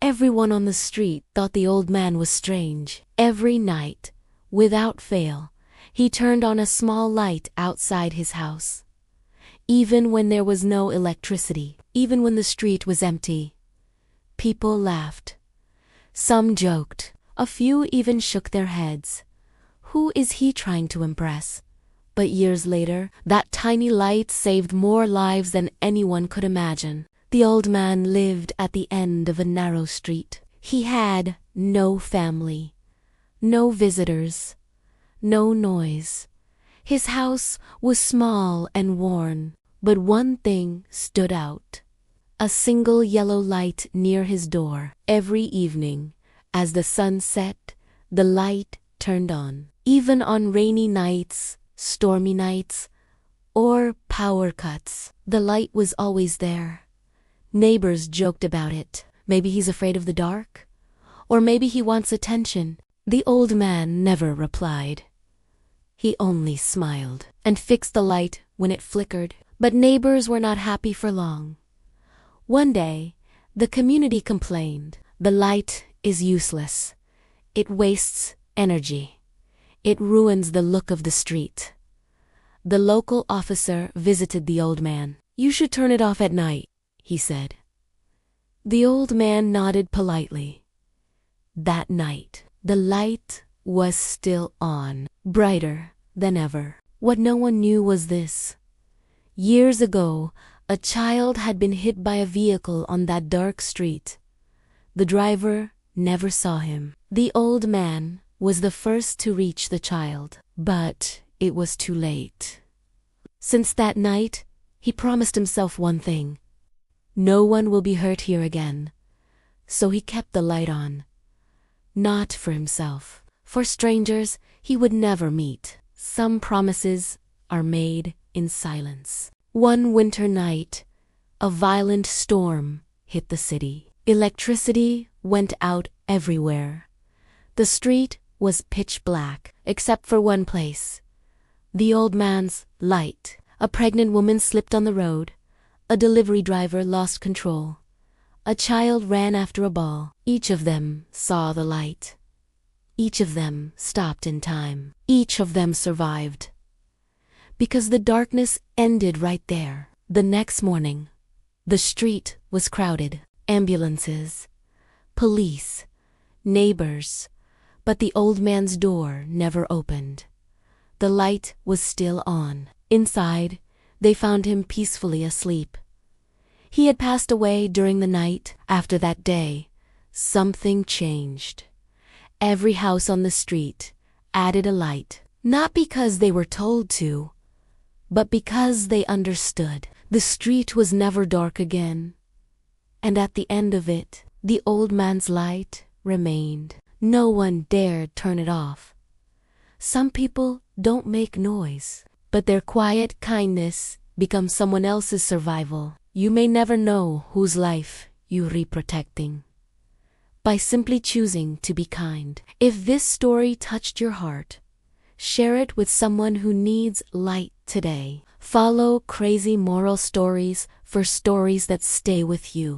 Everyone on the street thought the old man was strange. Every night, without fail, he turned on a small light outside his house. Even when there was no electricity, even when the street was empty, people laughed. Some joked. A few even shook their heads. Who is he trying to impress? But years later, that tiny light saved more lives than anyone could imagine. The old man lived at the end of a narrow street. He had no family, no visitors, no noise. His house was small and worn, but one thing stood out. A single yellow light near his door. Every evening, as the sun set, the light turned on. Even on rainy nights, stormy nights, or power cuts, the light was always there. Neighbors joked about it. Maybe he's afraid of the dark? Or maybe he wants attention. The old man never replied. He only smiled and fixed the light when it flickered. But neighbors were not happy for long. One day, the community complained. The light is useless. It wastes energy. It ruins the look of the street. The local officer visited the old man. "You should turn it off at night," he said. The old man nodded politely. That night, the light was still on, brighter than ever. What no one knew was this. Years ago, a child had been hit by a vehicle on that dark street. The driver never saw him. The old man was the first to reach the child, but it was too late. Since that night, he promised himself one thing. No one will be hurt here again. So he kept the light on. Not for himself. For strangers he would never meet. Some promises are made in silence. One winter night, a violent storm hit the city. Electricity went out everywhere. The street was pitch black, except for one place. The old man's light. A pregnant woman slipped on the road. A delivery driver lost control. A child ran after a ball. Each of them saw the light. Each of them stopped in time. Each of them survived. Because the darkness ended right there. The next morning, the street was crowded. Ambulances, police, neighbors, but the old man's door never opened. The light was still on. Inside, they found him peacefully asleep. He had passed away during the night. After that day, something changed. Every house on the street added a light, not because they were told to, but because they understood. The street was never dark again. And at the end of it, the old man's light remained. No one dared turn it off. Some people don't make noise, but their quiet kindness becomes someone else's survival. You may never know whose life you're protecting. By simply choosing to be kind. If this story touched your heart, share it with someone who needs light today. Follow Crazy Moral Stories for stories that stay with you.